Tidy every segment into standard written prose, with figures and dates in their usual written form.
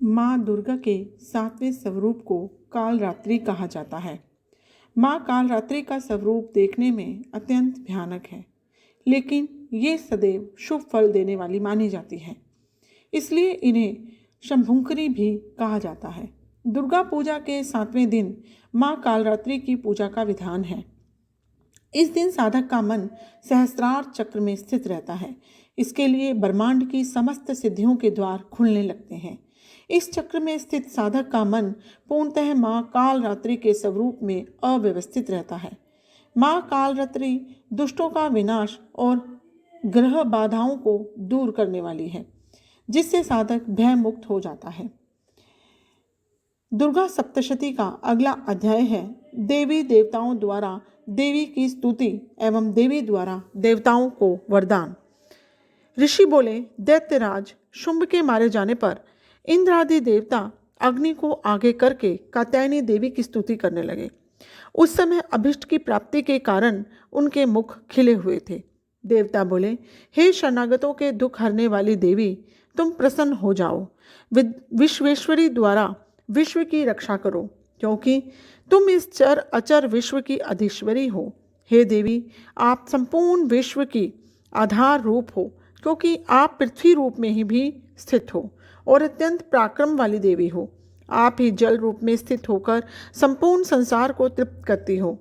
माँ दुर्गा के 7वें स्वरूप को कालरात्रि कहा जाता है। माँ कालरात्रि का स्वरूप देखने में अत्यंत भयानक है, लेकिन ये सदैव शुभ फल देने वाली मानी जाती है, इसलिए इन्हें शंभुंकरी भी कहा जाता है। दुर्गा पूजा के 7वें दिन माँ कालरात्रि की पूजा का विधान है। इस दिन साधक का मन सहस्त्रार चक्र में स्थित रहता है। इसके लिए ब्रह्मांड की समस्त सिद्धियों के द्वार खुलने लगते हैं। इस चक्र में स्थित साधक का मन पूर्णतः माँ कालरात्रि के स्वरूप में अव्यवस्थित रहता है। माँ कालरात्रि दुष्टों का विनाश और ग्रह बाधाओं को दूर करने वाली है, जिससे साधक भय मुक्त हो जाता है। दुर्गा सप्तशती का अगला अध्याय है देवी देवताओं द्वारा देवी की स्तुति एवं देवी द्वारा देवताओं को वरदान। ऋषि बोले, दैत्यराज शुंभ के मारे जाने पर इंद्र आदि देवता अग्नि को आगे करके कात्यायनी देवी की स्तुति करने लगे। उस समय अभिष्ट की प्राप्ति के कारण उनके मुख खिले हुए थे। देवता बोले, हे शरणागतों के दुख हरने वाली देवी, तुम प्रसन्न हो जाओ। विश्वेश्वरी द्वारा विश्व की रक्षा करो, क्योंकि तुम इस चर अचर विश्व की अधीश्वरी हो। हे देवी, आप संपूर्ण विश्व की आधार रूप हो, क्योंकि आप पृथ्वी रूप में ही भी स्थित हो और अत्यंत पराक्रम वाली देवी हो। आप ही जल रूप में स्थित होकर संपूर्ण संसार को तृप्त करती हो।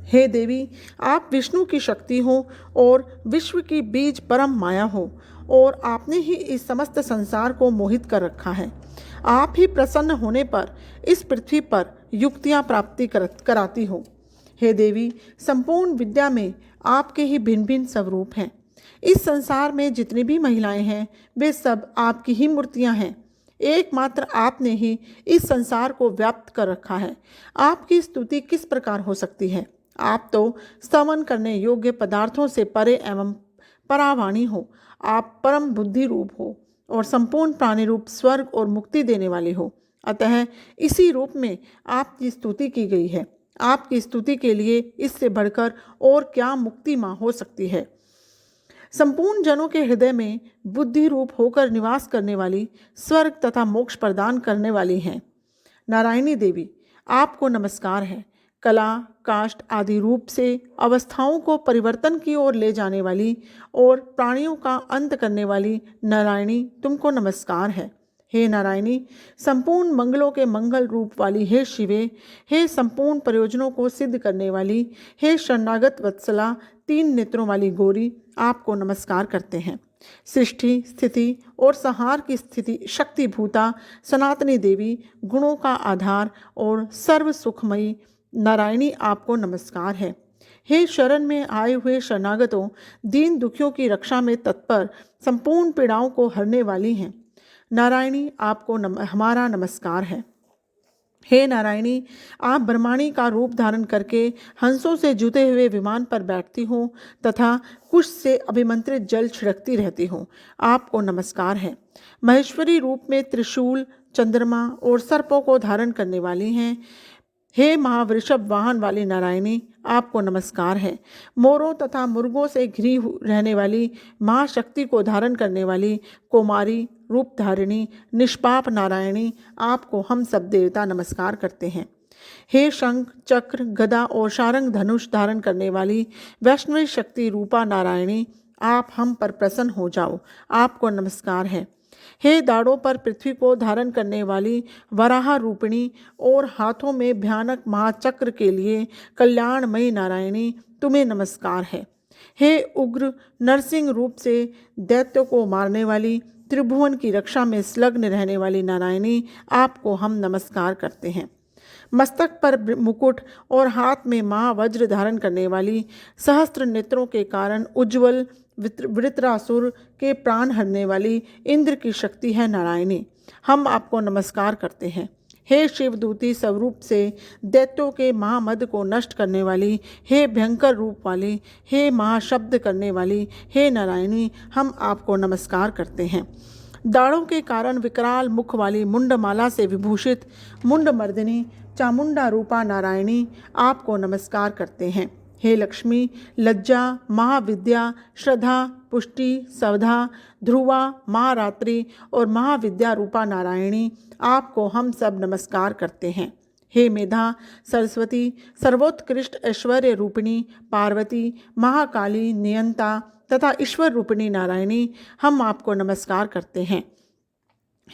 हे देवी, आप विष्णु की शक्ति हो और विश्व की बीज परम माया हो, और आपने ही इस समस्त संसार को मोहित कर रखा है। आप ही प्रसन्न होने पर इस पृथ्वी पर युक्तियाँ प्राप्ति कराती हो। हे देवी, संपूर्ण विद्या में आपके ही भिन्न भिन्न स्वरूप हैं। इस संसार में जितनी भी महिलाएं हैं, वे सब आपकी ही मूर्तियां हैं। एकमात्र आपने ही इस संसार को व्याप्त कर रखा है। आपकी स्तुति किस प्रकार हो सकती है? आप तो स्तवन करने योग्य पदार्थों से परे एवं परावाणी हो। आप परम बुद्धि रूप हो और संपूर्ण प्राणी रूप स्वर्ग और मुक्ति देने वाले हो। अतः इसी रूप में आपकी स्तुति की गई है। आपकी स्तुति के लिए इससे बढ़कर और क्या मुक्ति माँ हो सकती है? संपूर्ण जनों के हृदय में बुद्धि रूप होकर निवास करने वाली, स्वर्ग तथा मोक्ष प्रदान करने वाली हैं। नारायणी देवी, आपको नमस्कार है। कला, काष्ठ आदि रूप से अवस्थाओं को परिवर्तन की ओर ले जाने वाली और प्राणियों का अंत करने वाली नारायणी, तुमको नमस्कार है। हे नारायणी, संपूर्ण मंगलों के मंगल रूप वाली हे शिवे, हे संपूर्ण प्रयोजनों को सिद्ध करने वाली, हे शरणागत वत्सला, 3 नेत्रों वाली गौरी, आपको नमस्कार करते हैं। सृष्टि, स्थिति और संहार की स्थिति शक्तिभूता सनातनी देवी, गुणों का आधार और सर्व सुखमयी नारायणी, आपको नमस्कार है। हे शरण में आए हुए शरणागतों, दीन दुखियों की रक्षा में तत्पर, संपूर्ण पीड़ाओं को हरने वाली हैं नारायणी, आपको हमारा नमस्कार है। हे नारायणी, आप ब्रह्माणी का रूप धारण करके हंसों से जुते हुए विमान पर बैठती हो तथा कुश से अभिमंत्रित जल छिड़कती रहती हो। आपको नमस्कार है। महेश्वरी रूप में त्रिशूल, चंद्रमा और सर्पों को धारण करने वाली हैं। हे महावृषभ वाहन वाली नारायणी, आपको नमस्कार है। मोरों तथा मुर्गों से घिरी रहने वाली महाशक्ति को धारण करने वाली कुमारी रूप धारिणी निष्पाप नारायणी, आपको हम सब देवता नमस्कार करते हैं। हे शंख, चक्र, गदा और शारंग धनुष धारण करने वाली वैष्णवी शक्ति रूपा नारायणी, आप हम पर प्रसन्न हो जाओ। आपको नमस्कार है। हे दाढ़ों पर पृथ्वी को धारण करने वाली वराह रूपिणी और हाथों में भयानक महाचक्र के लिए कल्याणमयी नारायणी, तुम्हें नमस्कार है। हे उग्र नरसिंह रूप से दैत्यों को मारने वाली, त्रिभुवन की रक्षा में संलग्न रहने वाली नारायणी, आपको हम नमस्कार करते हैं। मस्तक पर मुकुट और हाथ में महावज्र धारण करने वाली, सहस्त्र नेत्रों के कारण उज्ज्वल वृत्रासुर के प्राण हरने वाली इंद्र की शक्ति है नारायणी, हम आपको नमस्कार करते हैं। हे शिवदूती स्वरूप से दैत्यों के महामद को नष्ट करने वाली, हे भयंकर रूप वाली, हे महाशब्द करने वाली, हे नारायणी, हम आपको नमस्कार करते हैं। दाढ़ों के कारण विकराल मुख वाली मुंडमाला से विभूषित मुंडमर्दिनी चामुंडा रूपा नारायणी, आपको नमस्कार करते हैं। हे लक्ष्मी, लज्जा, महाविद्या, श्रद्धा, पुष्टि, सवधा, ध्रुवा, महारात्रि और महाविद्या रूपा नारायणी, आपको हम सब नमस्कार करते हैं। हे मेधा, सरस्वती, सर्वोत्कृष्ट ऐश्वर्य रूपिणी पार्वती, महाकाली, नियंता तथा ईश्वर रूपिणी नारायणी, हम आपको नमस्कार करते हैं।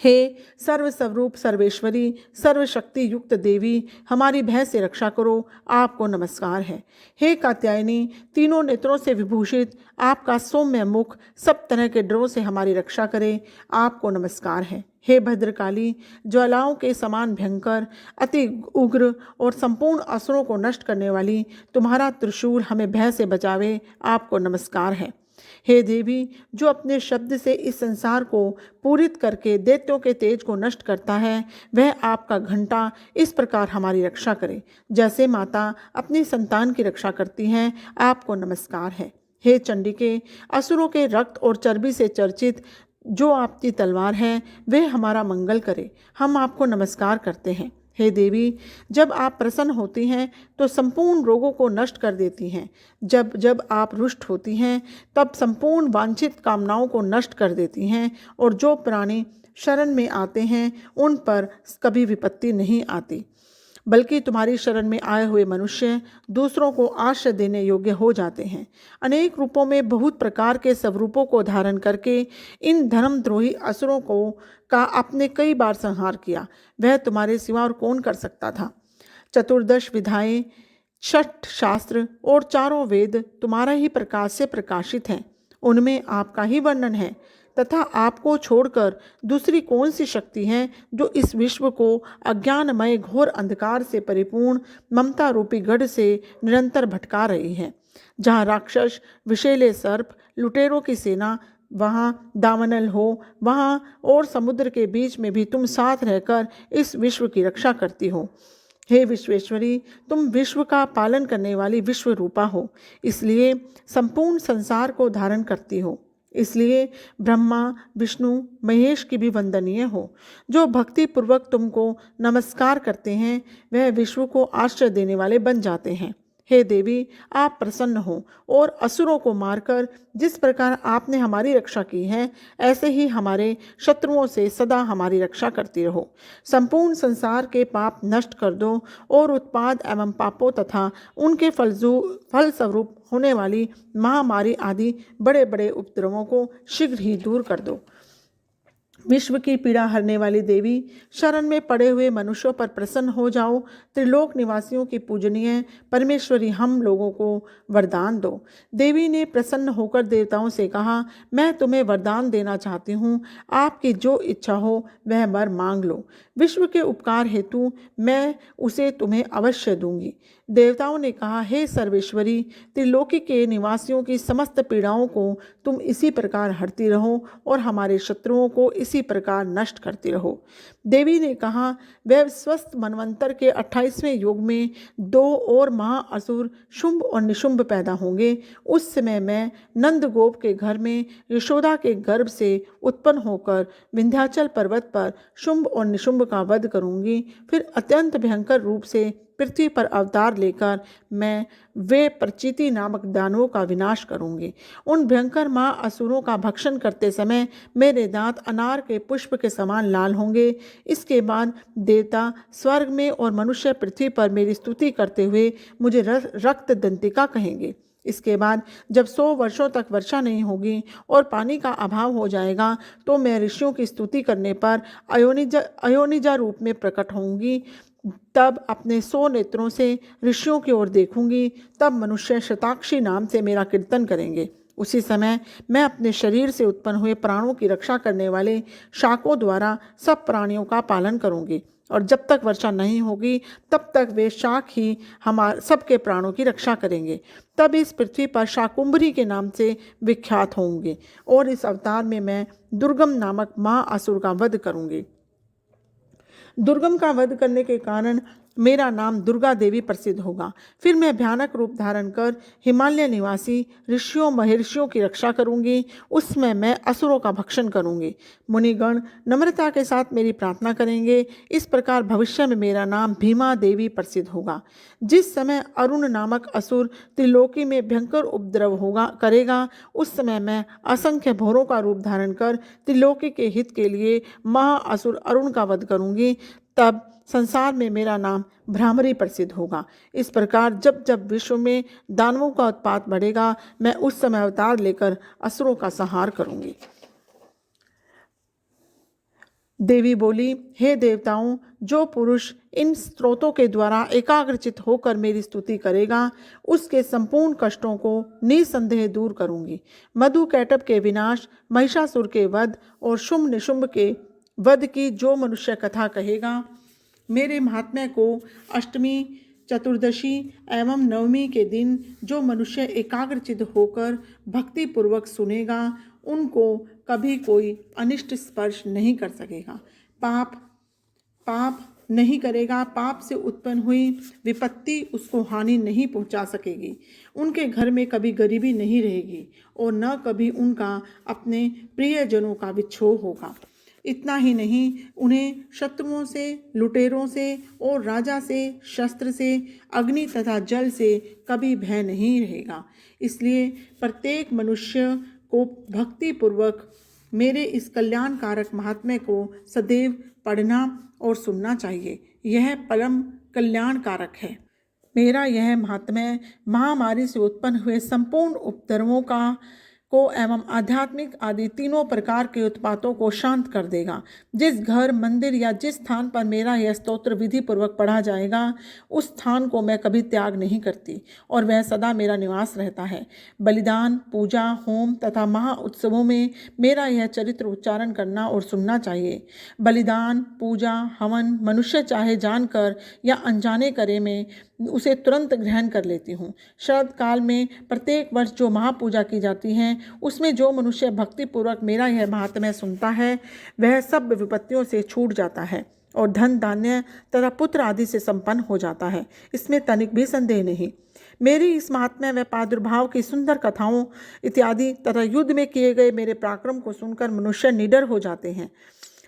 हे सर्वस्वरूप सर्वेश्वरी, सर्वशक्ति युक्त देवी, हमारी भय से रक्षा करो, आपको नमस्कार है। हे कात्यायनी, तीनों नेत्रों से विभूषित आपका सौम्य मुख सब तरह के डरों से हमारी रक्षा करे, आपको नमस्कार है। हे भद्रकाली, ज्वालाओं के समान भयंकर, अति उग्र और संपूर्ण असुरों को नष्ट करने वाली तुम्हारा त्रिशूल हमें भय से बचावे, आपको नमस्कार है। हे देवी, जो अपने शब्द से इस संसार को पूरित करके दैत्यों के तेज को नष्ट करता है, वह आपका घंटा इस प्रकार हमारी रक्षा करे, जैसे माता अपनी संतान की रक्षा करती हैं, आपको नमस्कार है। हे चंडिके, असुरों के रक्त और चर्बी से चर्चित जो आपकी तलवार है, वह हमारा मंगल करे, हम आपको नमस्कार करते हैं। हे देवी, जब आप प्रसन्न होती हैं तो संपूर्ण रोगों को नष्ट कर देती हैं, जब जब आप रुष्ट होती हैं तब संपूर्ण वांछित कामनाओं को नष्ट कर देती हैं, और जो प्राणी शरण में आते हैं उन पर कभी विपत्ति नहीं आती, बल्कि तुम्हारी शरण में आए हुए मनुष्य दूसरों को आश्रय देने योग्य हो जाते हैं। अनेक रूपों में बहुत प्रकार के स्वरूपों को धारण करके इन धर्मद्रोही असुरों को का आपने कई बार संहार किया, वह तुम्हारे सिवा और कौन कर सकता था। 14 विधाएं, 6 शास्त्र और 4 वेद तुम्हारा ही प्रकाश से प्रकाशित हैं, उनमें आपका ही वर्णन है, तथा आपको छोड़कर दूसरी कौन सी शक्ति है जो इस विश्व को अज्ञानमय घोर अंधकार से परिपूर्ण ममता रूपी गढ़ से निरंतर भटका रही है। जहाँ राक्षस, विषैले सर्प, लुटेरों की सेना, वहाँ दावानल हो, वहाँ और समुद्र के बीच में भी तुम साथ रहकर इस विश्व की रक्षा करती हो। हे विश्वेश्वरी, तुम विश्व का पालन करने वाली विश्व रूपा हो, इसलिए संपूर्ण संसार को धारण करती हो, इसलिए ब्रह्मा, विष्णु, महेश की भी वंदनीय हो। जो भक्ति पूर्वक तुमको नमस्कार करते हैं वह विश्व को आश्रय देने वाले बन जाते हैं। हे देवी, आप प्रसन्न हो और असुरों को मारकर जिस प्रकार आपने हमारी रक्षा की है, ऐसे ही हमारे शत्रुओं से सदा हमारी रक्षा करती रहो। संपूर्ण संसार के पाप नष्ट कर दो और उत्पाद एवं पापों तथा उनके फलस्वरूप होने वाली महामारी आदि बड़े बड़े उपद्रवों को शीघ्र ही दूर कर दो। विश्व की पीड़ा हरने वाली देवी, शरण में पड़े हुए मनुष्यों पर प्रसन्न हो जाओ। त्रिलोक निवासियों की पूजनीय परमेश्वरी, हम लोगों को वरदान दो। देवी ने प्रसन्न होकर देवताओं से कहा, मैं तुम्हें वरदान देना चाहती हूँ, आपकी जो इच्छा हो वह वर मांग लो। विश्व के उपकार हेतु मैं उसे तुम्हें अवश्य दूंगी। देवताओं ने कहा, हे सर्वेश्वरी, त्रिलोकी के निवासियों की समस्त पीड़ाओं को तुम इसी प्रकार हरती रहो और हमारे शत्रुओं को इसी प्रकार नष्ट करती रहो। देवी ने कहा, वह स्वस्थ मनवंतर के 28वें युग में 2 और महाअसुर शुंभ और निशुंभ पैदा होंगे। उस समय मैं नंदगोप के घर में यशोदा के गर्भ से उत्पन्न होकर विंध्याचल पर्वत पर शुंभ और निशुंभ का वध करूंगी। फिर अत्यंत भयंकर रूप से पृथ्वी पर अवतार लेकर मैं वे प्रचिति नामक दानवों का विनाश करूंगी। उन भयंकर महाअसुरों का भक्षण करते समय मेरे दांत अनार के पुष्प के समान लाल होंगे। इसके बाद देवता स्वर्ग में और मनुष्य पृथ्वी पर मेरी स्तुति करते हुए मुझे रक्त दंतिका कहेंगे। इसके बाद जब 100 वर्षों तक वर्षा नहीं होगी और पानी का अभाव हो जाएगा, तो मैं ऋषियों की स्तुति करने पर अयोनिजा रूप में प्रकट होंगी। तब अपने 100 नेत्रों से ऋषियों की ओर देखूंगी। तब मनुष्य शताक्षी नाम से मेरा कीर्तन करेंगे। उसी समय मैं अपने शरीर से उत्पन्न हुए प्राणों की रक्षा करने वाले शाकों द्वारा सब प्राणियों का पालन करूंगी, और जब तक वर्षा नहीं होगी तब तक वे शाक ही हमारे सबके प्राणों की रक्षा करेंगे। तब इस पृथ्वी पर शाकुंभरी के नाम से विख्यात होंगे, और इस अवतार में मैं दुर्गम नामक महाअसुर का वध करूंगी। दुर्गम का वध करने के कारण मेरा नाम दुर्गा देवी प्रसिद्ध होगा। फिर मैं भयानक रूप धारण कर हिमालय निवासी ऋषियों महर्षियों की रक्षा करूंगी। उसमें मैं असुरों का भक्षण करूंगी। मुनिगण नम्रता के साथ मेरी प्रार्थना करेंगे। इस प्रकार भविष्य में मेरा नाम भीमा देवी प्रसिद्ध होगा। जिस समय अरुण नामक असुर त्रिलोकी में भयंकर उपद्रव होगा करेगा, उस समय मैं असंख्य भौरों का रूप धारण कर त्रिलोकी के हित के लिए महाअसुर अरुण का वध करूंगी। तब संसार में मेरा नाम भ्रामरी प्रसिद्ध होगा। इस प्रकार जब जब विश्व में दानवों का उत्पात बढ़ेगा, मैं उस समय अवतार लेकर असुरों का संहार करूंगी। देवी बोली, हे देवताओं, जो पुरुष इन स्तोत्रों के द्वारा एकाग्रचित होकर मेरी स्तुति करेगा, उसके संपूर्ण कष्टों को निसंदेह दूर करूंगी। मधु कैटभ के विनाश, महिषासुर के वध और शुंभ निशुंभ के वध की जो मनुष्य कथा कहेगा, मेरे महात्म्य को अष्टमी, चतुर्दशी एवं नवमी के दिन जो मनुष्य एकाग्रचित होकर भक्तिपूर्वक सुनेगा, उनको कभी कोई अनिष्ट स्पर्श नहीं कर सकेगा। पाप नहीं करेगा। पाप से उत्पन्न हुई विपत्ति उसको हानि नहीं पहुंचा सकेगी। उनके घर में कभी गरीबी नहीं रहेगी और न कभी उनका अपने प्रियजनों का विक्षोभ होगा। इतना ही नहीं, उन्हें शत्रुओं से, लुटेरों से और राजा से, शस्त्र से, अग्नि तथा जल से कभी भय नहीं रहेगा। इसलिए प्रत्येक मनुष्य को भक्तिपूर्वक मेरे इस कल्याणकारक महात्म्य को सदैव पढ़ना और सुनना चाहिए। यह परम कल्याणकारक है। मेरा यह महात्म्य महामारी से उत्पन्न हुए संपूर्ण उपद्रवों को एवं आध्यात्मिक आदि तीनों प्रकार के उत्पातों को शांत कर देगा। जिस घर, मंदिर या जिस स्थान पर मेरा यह स्तोत्र विधि पूर्वक पढ़ा जाएगा, उस स्थान को मैं कभी त्याग नहीं करती और वह सदा मेरा निवास रहता है। बलिदान, पूजा, होम तथा महा उत्सवों में मेरा यह चरित्र उच्चारण करना और सुनना चाहिए। बलिदान, पूजा, हवन मनुष्य चाहे जानकर या अनजाने करे, मैं उसे तुरंत ग्रहण कर लेती हूँ। शरद काल में प्रत्येक वर्ष जो महापूजा की जाती है, उसमें जो मनुष्य भक्तिपूर्वक मेरा यह महात्म्य सुनता है, वह सब विपत्तियों से छूट जाता है और धन धान्य तथा पुत्र आदि से संपन्न हो जाता है। इसमें तनिक भी संदेह नहीं। मेरी इस महात्म्य व प्रादुर्भाव की सुंदर कथाओं इत्यादि तथा युद्ध में किए गए मेरे पराक्रम को सुनकर मनुष्य निडर हो जाते हैं,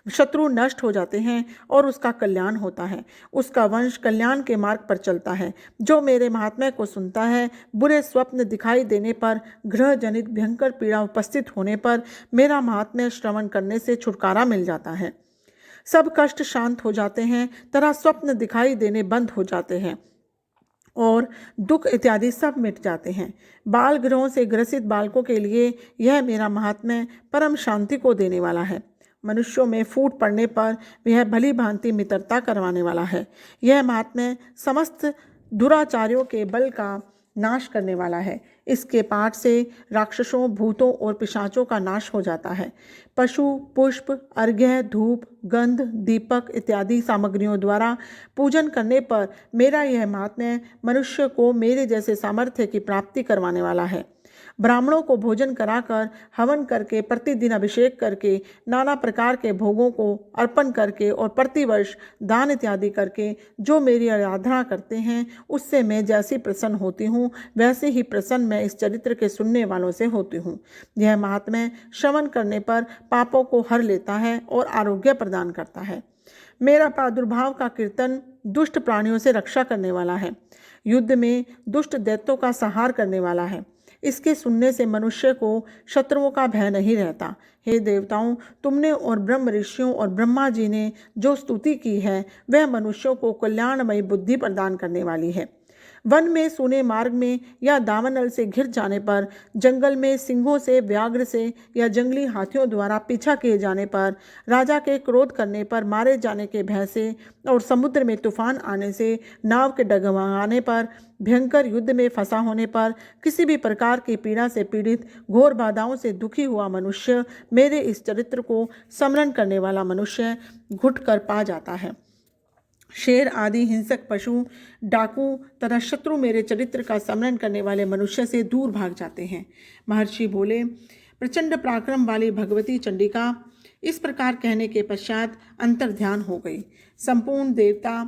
शत्रु नष्ट हो जाते हैं और उसका कल्याण होता है। उसका वंश कल्याण के मार्ग पर चलता है। जो मेरे महात्म्य को सुनता है, बुरे स्वप्न दिखाई देने पर, ग्रह जनित भयंकर पीड़ा उपस्थित होने पर मेरा महात्म्य श्रवण करने से छुटकारा मिल जाता है। सब कष्ट शांत हो जाते हैं तथा स्वप्न दिखाई देने बंद हो जाते हैं और दुख इत्यादि सब मिट जाते हैं। बाल ग्रहों से ग्रसित बालकों के लिए यह मेरा महात्म्य परम शांति को देने वाला है। मनुष्यों में फूट पड़ने पर वह भली भांति मित्रता करवाने वाला है। यह महात्म्य समस्त दुराचार्यों के बल का नाश करने वाला है। इसके पाठ से राक्षसों, भूतों और पिशाचों का नाश हो जाता है। पशु, पुष्प, अर्घ्य, धूप, गंध, दीपक इत्यादि सामग्रियों द्वारा पूजन करने पर मेरा यह महात्म्य मनुष्य को मेरे जैसे सामर्थ्य की प्राप्ति करवाने वाला है। ब्राह्मणों को भोजन कराकर, हवन करके, प्रतिदिन अभिषेक करके, नाना प्रकार के भोगों को अर्पण करके और प्रतिवर्ष दान इत्यादि करके जो मेरी आराधना करते हैं, उससे मैं जैसी प्रसन्न होती हूँ, वैसे ही प्रसन्न मैं इस चरित्र के सुनने वालों से होती हूँ। यह महात्म्य श्रवण करने पर पापों को हर लेता है और आरोग्य प्रदान करता है। मेरा प्रादुर्भाव का कीर्तन दुष्ट प्राणियों से रक्षा करने वाला है। युद्ध में दुष्ट दैत्यों का संहार करने वाला है। इसके सुनने से मनुष्य को शत्रुओं का भय नहीं रहता। हे देवताओं, तुमने और ब्रह्म ऋषियों और ब्रह्मा जी ने जो स्तुति की है, वह मनुष्यों को कल्याणमयी बुद्धि प्रदान करने वाली है। वन में, सूने मार्ग में या दावानल से घिर जाने पर, जंगल में सिंहों से, व्याघ्र से या जंगली हाथियों द्वारा पीछा किए जाने पर, राजा के क्रोध करने पर मारे जाने के भय से और समुद्र में तूफान आने से, नाव के डगमगाने पर, भयंकर युद्ध में फंसा होने पर, किसी भी प्रकार की पीड़ा से पीड़ित, घोर बाधाओं से दुखी हुआ मनुष्य मेरे इस चरित्र को स्मरण करने वाला मनुष्य घुट कर पा जाता है। शेर आदि हिंसक पशु, डाकू तथा शत्रु मेरे चरित्र का स्मरण करने वाले मनुष्य से दूर भाग जाते हैं। महर्षि बोले, प्रचंड पराक्रम वाली भगवती चंडिका इस प्रकार कहने के पश्चात अंतर्ध्यान हो गई। संपूर्ण देवता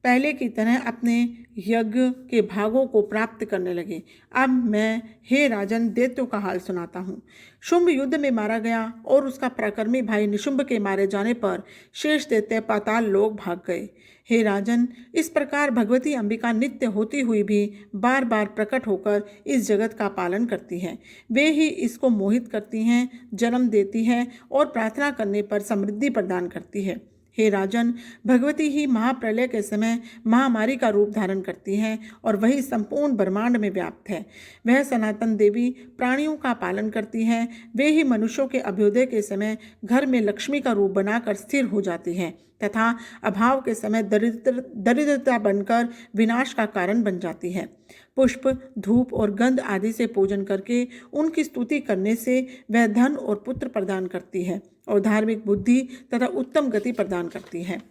पहले की तरह अपने यज्ञ के भागों को प्राप्त करने लगे। अब मैं हे राजन दैत्यों का हाल सुनाता हूँ। शुंभ युद्ध में मारा गया और उसका पराक्रमी भाई निशुंभ के मारे जाने पर शेष दैत्य पाताल लोक भाग गए। हे राजन, इस प्रकार भगवती अंबिका नित्य होती हुई भी बार बार प्रकट होकर इस जगत का पालन करती है। वे ही इसको मोहित करती हैं, जन्म देती हैं और प्रार्थना करने पर समृद्धि प्रदान करती है। हे राजन, भगवती ही महाप्रलय के समय महामारी का रूप धारण करती हैं और वही संपूर्ण ब्रह्मांड में व्याप्त है। वह सनातन देवी प्राणियों का पालन करती हैं। वे ही मनुष्यों के अभ्युदय के समय घर में लक्ष्मी का रूप बनाकर स्थिर हो जाती हैं तथा अभाव के समय दरिद्रता बनकर विनाश का कारण बन जाती है। पुष्प, धूप और गंध आदि से पूजन करके उनकी स्तुति करने से वह धन और पुत्र प्रदान करती है और धार्मिक बुद्धि तथा उत्तम गति प्रदान करती है।